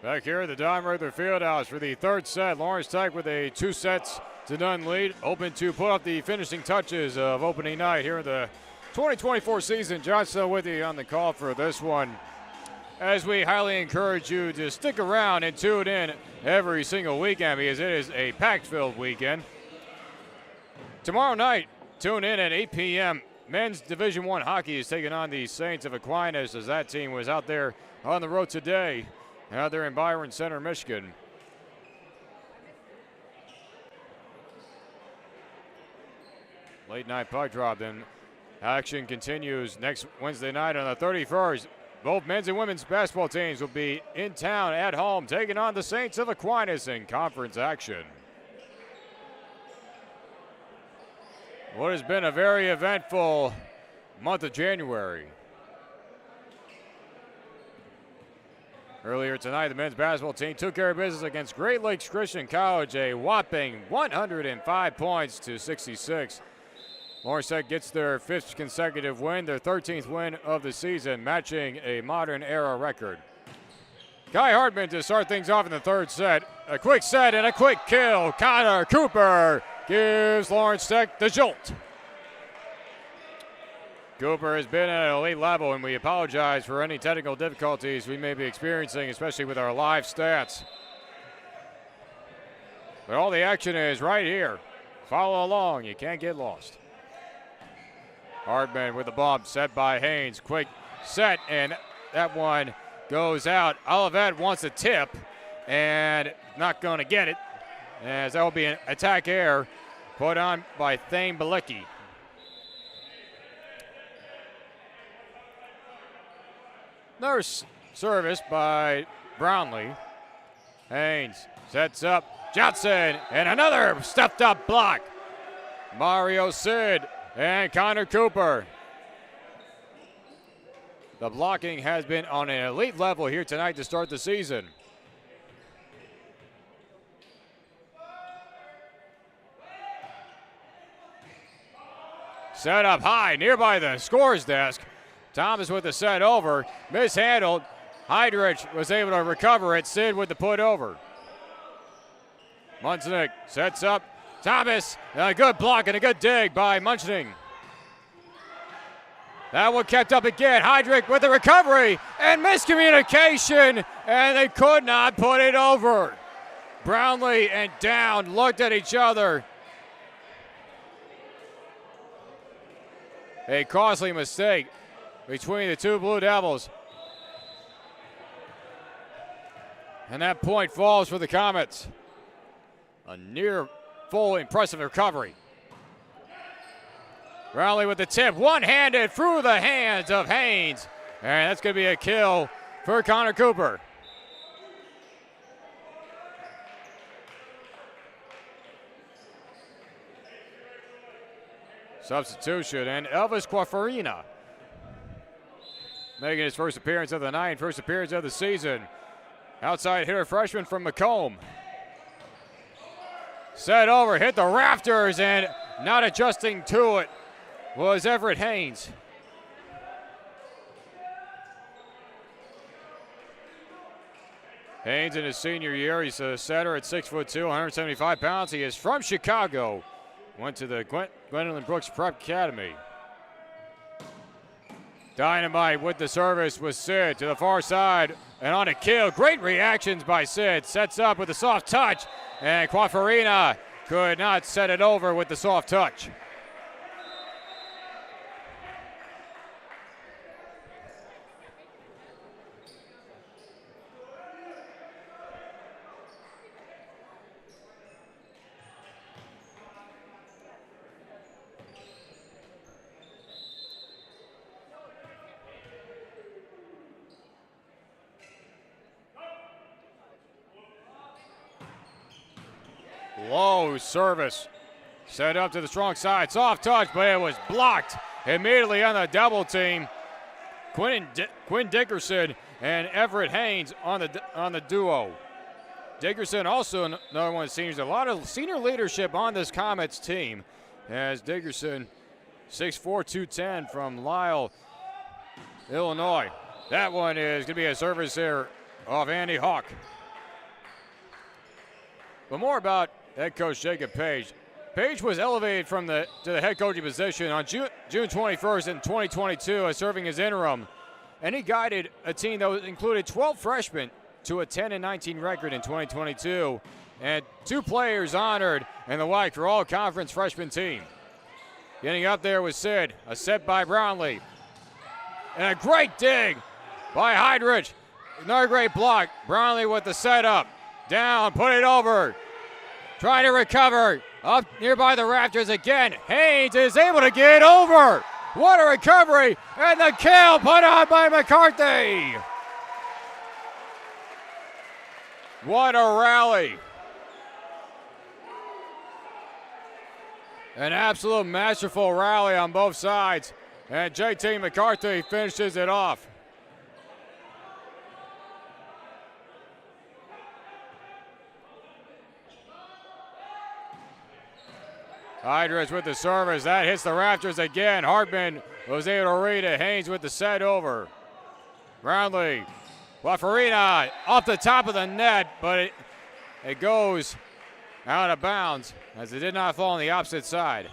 Back here at the Don Ruther Fieldhouse for the third set. Lawrence Tech with a 2-0 lead. Open to put up the finishing touches of opening night here in the 2024 season. John Snow with you on the call for this one. As we highly encourage you to stick around and tune in every single weekend because it is a packed-filled weekend. Tomorrow night, tune in at 8 p.m. Men's Division I hockey is taking on the Saints of Aquinas as that team was out there on the road today. Out there in Byron Center, Michigan. Late night puck drop, then action continues next Wednesday night on the 31st. Both men's and women's basketball teams will be in town at home taking on the Saints of Aquinas in conference action. What has been a very eventful month of January. Earlier tonight, the men's basketball team took care of business against Great Lakes Christian College, a whopping 105 points to 66. Lawrence Tech gets their 5th consecutive win, their 13th win of the season, matching a modern era record. Kai Hartman to start things off in the third set. A quick set and a quick kill. Connor Cooper gives Lawrence Tech the jolt. Cooper has been at an elite level, and we apologize for any technical difficulties we may be experiencing, especially with our live stats. But all the action is right here. Follow along. You can't get lost. Hartman with the bump, set by Haynes. Quick set, and that one goes out. Olivet wants a tip, and not going to get it, as that will be an attack error put on by Thane Balicki. Another service by Brownlee. Haynes sets up Johnson, and another stepped up block. Mario Sid and Connor Cooper. The blocking has been on an elite level here tonight to start the season. Set up high, nearby the scores desk. Thomas with the set over, mishandled. Heidrich was able to recover it. Sid with the put over. Munchnick sets up. Thomas, a good block and a good dig by Munchnick. That one kept up again. Heidrich with the recovery and miscommunication, and they could not put it over. Brownlee and Down looked at each other. A costly mistake between the two Blue Devils. And that point falls for the Comets. A near full impressive recovery. Brownlee with the tip, one-handed through the hands of Haynes. And that's going to be a kill for Connor Cooper. Substitution, and Elvis Quafarina making his first appearance of the night, first appearance of the season. Outside hitter freshman from Macomb. Set over, hit the rafters, and not adjusting to it was Everett Haynes. Haynes in his senior year, he's a setter at 6'2", 175 pounds. He is from Chicago. Went to the Gwendolyn Brooks Prep Academy. Dynamite with the service with Sid to the far side and on a kill. Great reactions by Sid. Sets up with a soft touch, and Quafarina could not set it over with the soft touch. Low service. Set up to the strong side. Soft touch, but it was blocked immediately on the double team. Quinn Dickerson and Everett Haynes on the duo. Dickerson also another one of the seniors. A lot of senior leadership on this Comets team, as Dickerson, 6'4", 210 from Lisle, Illinois. That one is going to be a service here off Andy Hawk. But more about head coach Jacob Page. Page was elevated to the head coaching position on June 21st in 2022 as serving as interim. And he guided a team that included 12 freshmen to a 10-19 record in 2022. And 2 players honored in the WIC for all-conference freshman team. Getting up there was Sid, a set by Brownlee. And a great dig by Heidrich. Another great block. Brownlee with the setup. Down, put it over. Trying to recover. Up nearby the rafters again. Haynes is able to get over. What a recovery. And the kill put on by McCarthy. What a rally. An absolute masterful rally on both sides. And JT McCarthy finishes it off. Heidrich with the service. That hits the rafters again. Hartman was able to read it. Haynes with the set over. Brownlee. Wafarina off the top of the net, but it goes out of bounds as it did not fall on the opposite side.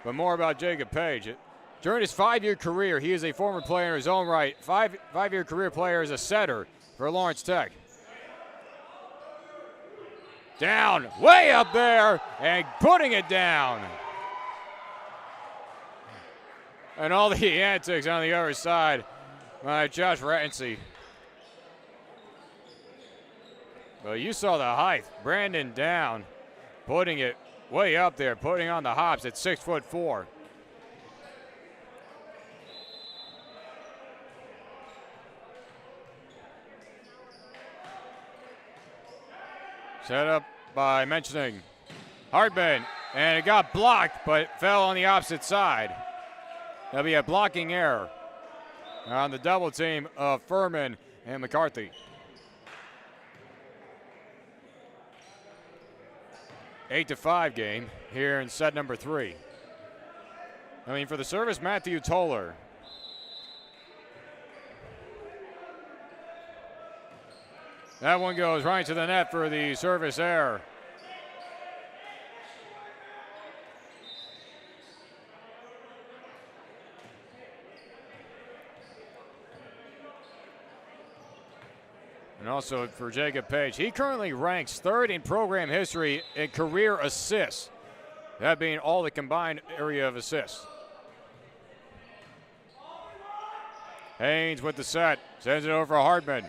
But more about Jacob Page. During his 5-year career, he is a former player in his own right. Five-year career player as a setter for Lawrence Tech. Down, way up there, and putting it down. And all the antics on the other side by Josh Ransey. Well, you saw the height. Brandon down, putting it way up there, putting on the hops at 6'4". Set up by mentioning Hartman, and it got blocked, but fell on the opposite side. That'll be a blocking error on the double team of Furman and McCarthy. 8-5 game here in set number 3. For the service, Matthew Toller. That one goes right to the net for the service error. And also for Jacob Page, he currently ranks 3rd in program history in career assists. That being all the combined area of assists. Haynes with the set, sends it over for Hartman.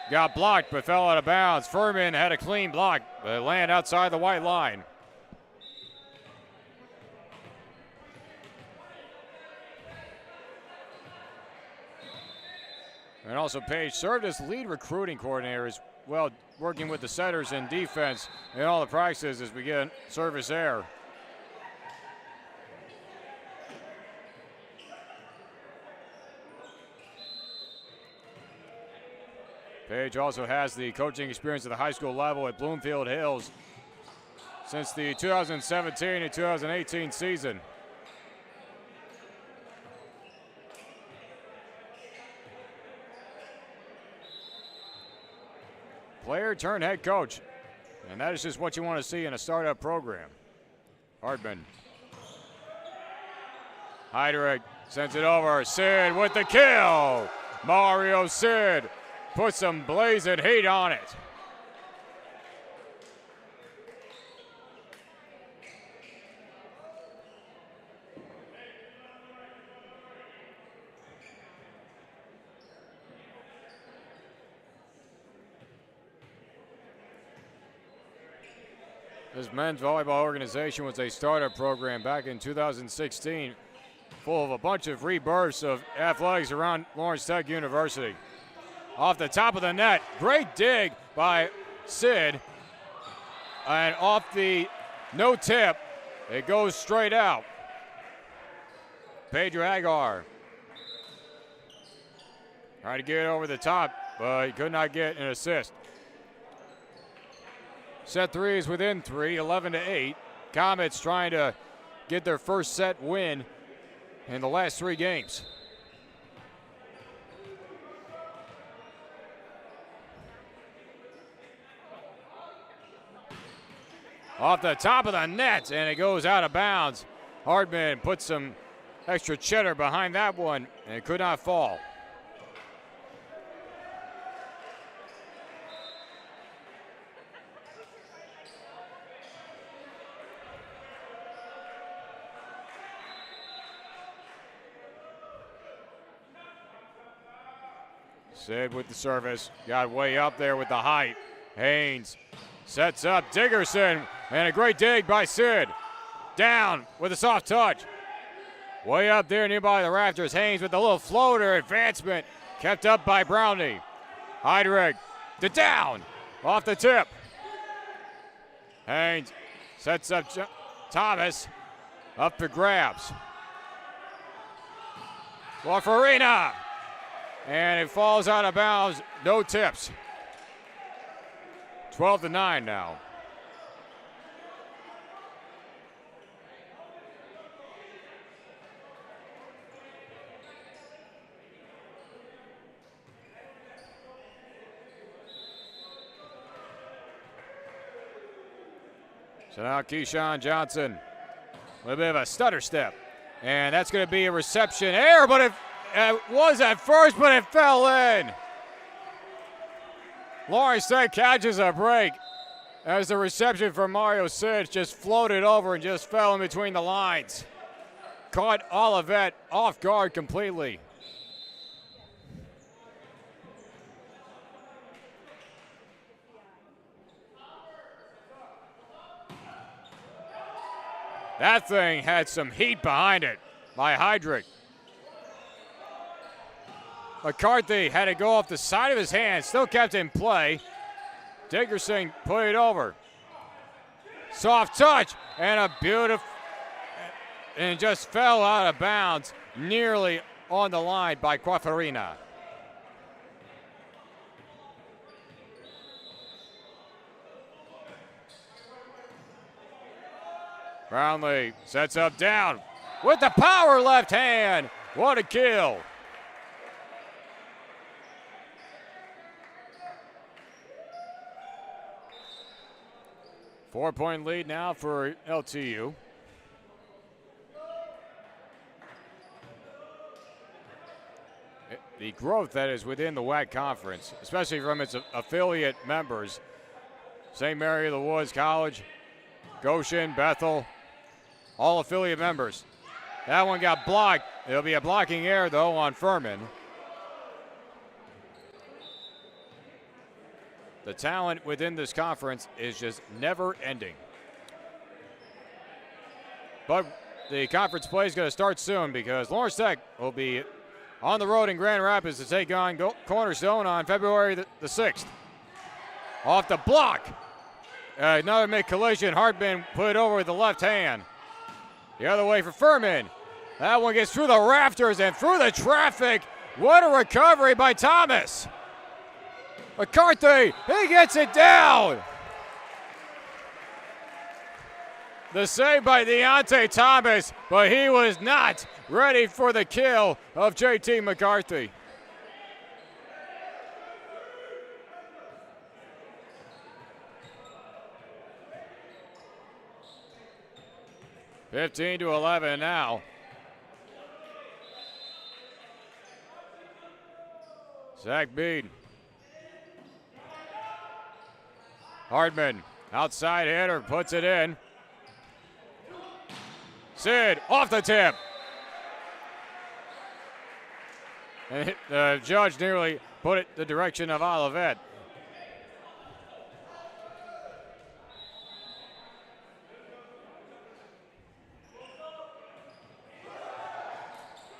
Got blocked but fell out of bounds. Furman had a clean block, but land outside the white line. And also Page served as lead recruiting coordinator as well, working with the setters and defense in all the practices as we get service error. Page also has the coaching experience at the high school level at Bloomfield Hills since the 2017 and 2018 season. Player turned head coach, and that is just what you want to see in a startup program. Hartman. Heidrich sends it over. Sid with the kill. Mario Sid put some blazing heat on it. This men's volleyball organization was a startup program back in 2016, full of a bunch of rebirths of athletics around Lawrence Tech University. Off the top of the net, great dig by Sid. And off the no tip, it goes straight out. Pedro Agar trying to get it over the top, but he could not get an assist. Set 3 is within 3, 11-8. Comets trying to get their first set win in the last 3 games. off the top of the net, and it goes out of bounds. Hardman put some extra cheddar behind that one, and it could not fall. Sid with the service, got way up there with the height. Haynes sets up Diggerson, and a great dig by Sid. Down with a soft touch. Way up there nearby the rafters, Haynes with a little floater advancement, kept up by Brownie. Heidrich to down, off the tip. Haynes sets up Thomas, up for grabs. Farina. And it falls out of bounds, no tips. 12-9 now. So now Keyshawn Johnson with a bit of a stutter step. And that's going to be a reception error, but it was at first, but it fell in. Lawrence Tech catches a break as the reception from Mario Sid just floated over and just fell in between the lines. Caught Olivet off guard completely. That thing had some heat behind it by Heidrich. McCarthy had to go off the side of his hand, still kept in play. Diggerson put it over. Soft touch and a beautiful, and it just fell out of bounds nearly on the line by Quafarina. Brownlee sets up down with the power left hand. What a kill. Four-point lead now for LTU. The growth that is within the WAC conference, especially from its affiliate members, St. Mary of the Woods College, Goshen, Bethel, all affiliate members. That one got blocked. It'll be a blocking error, though, on Furman. The talent within this conference is just never ending. But the conference play is going to start soon because Lawrence Tech will be on the road in Grand Rapids to take on Cornerstone on February the 6th. Off the block. Another mid-collision. Hartman put it over with the left hand. The other way for Furman. That one gets through the rafters and through the traffic. What a recovery by Thomas. McCarthy, he gets it down. The save by Deontay Thomas, but he was not ready for the kill of JT McCarthy. (15-11) now. Zach Bead. Hardman, outside hitter, puts it in. Sid, off the tip. And the judge nearly put it the direction of Olivet.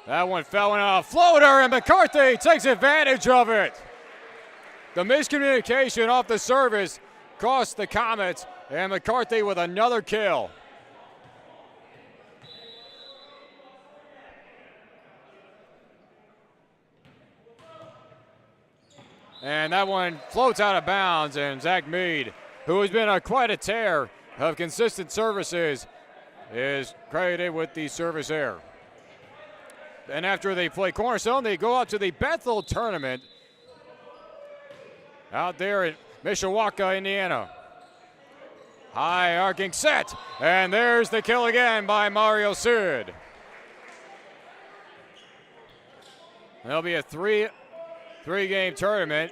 That one fell in a floater, and McCarthy takes advantage of it. The miscommunication off the service cost the Comets, and McCarthy with another kill. And that one floats out of bounds, and Zach Mead, who has been quite a tear of consistent services, is credited with the service error. And after they play Cornerstone, they go out to the Bethel tournament out there in Mishawaka, Indiana. High arcing set. And there's the kill again by Mario Sid. There'll be a three-game tournament.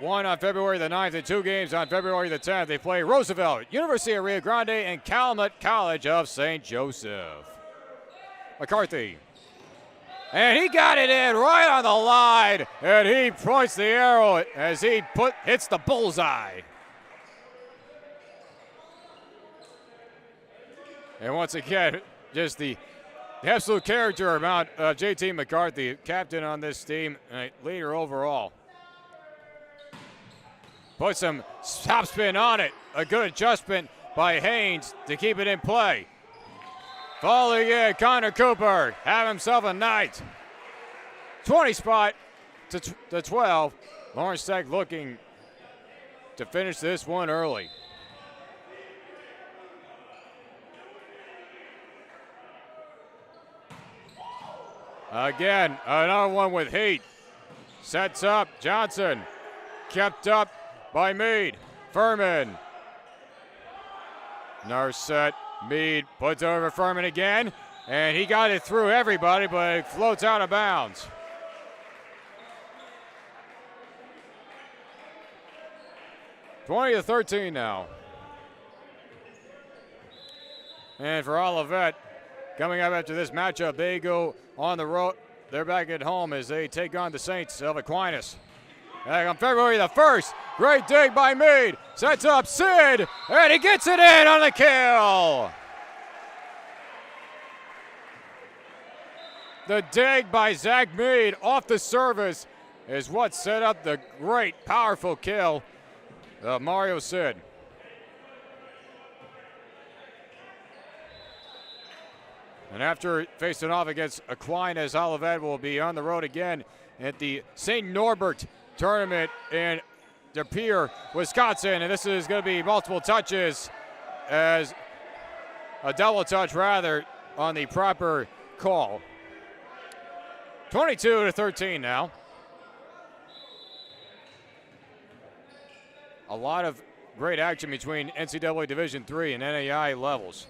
One on February the 9th and 2 games on February the 10th. They play Roosevelt, University of Rio Grande, and Calumet College of St. Joseph. McCarthy. And he got it in right on the line. And he points the arrow as he hits the bullseye. And once again, just the absolute character amount of JT McCarthy, captain on this team, leader overall. Put some topspin on it. A good adjustment by Haynes to keep it in play. Falling in, Connor Cooper have himself a night. 20 spot to 12. Lawrence Tech looking to finish this one early. Again, another one with heat. Sets up Johnson. Kept up by Meade. Furman. Another set. Meade puts over Furman again. And he got it through everybody, but it floats out of bounds. (20-13) now. And for Olivet, coming up after this matchup, they go on the road. They're back at home as they take on the Saints of Aquinas. Back on February the 1st, great dig by Meade. Sets up Sid, and he gets it in on the kill. The dig by Zach Meade off the service is what set up the great, powerful kill of Mario Sid. And after facing off against Aquinas, Olivet will be on the road again at the St. Norbert tournament in De Pere, Wisconsin. And this is going to be multiple touches, as a double touch rather, on the proper call. 22-13 now. A lot of great action between NCAA Division III and NAI levels.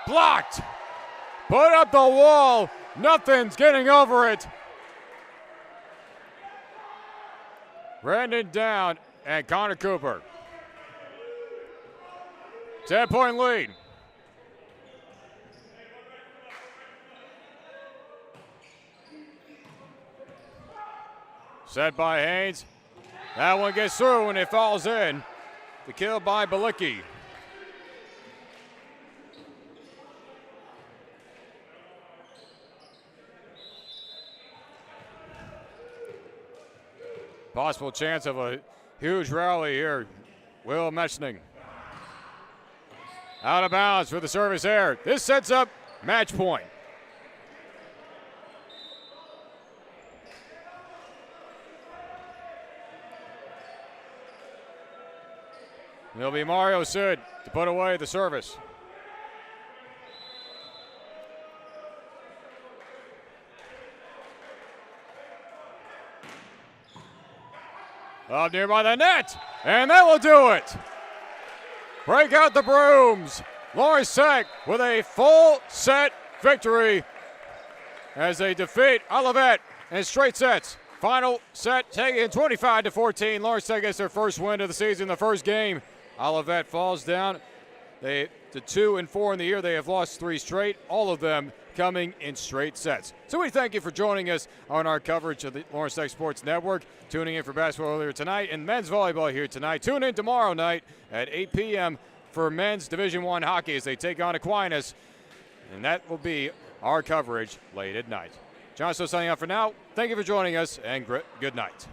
Blocked. Put up the wall. Nothing's getting over it. Brandon down and Connor Cooper. 10-point lead. Set by Haynes. That one gets through and it falls in. The kill by Balicki. Possible chance of a huge rally here. Will Mechning. Out of bounds for the service error. This sets up match point. It'll be Mario Sid to put away the service. Up near by the net, and that will do it. Break out the brooms. Lawrence Tech with a full set victory as they defeat Olivet in straight sets. Final set taken 25-14. Lawrence Tech gets their first win of the season. The first game, Olivet falls down. To 2-4 in the year. They have lost 3 straight, all of them coming in straight sets. So we thank you for joining us on our coverage of the Lawrence Tech Sports Network. Tuning in for basketball earlier tonight and men's volleyball here tonight. Tune in tomorrow night at 8 p.m. for men's Division I hockey as they take on Aquinas. And that will be our coverage late at night. John Stowe signing out for now. Thank you for joining us, and good night.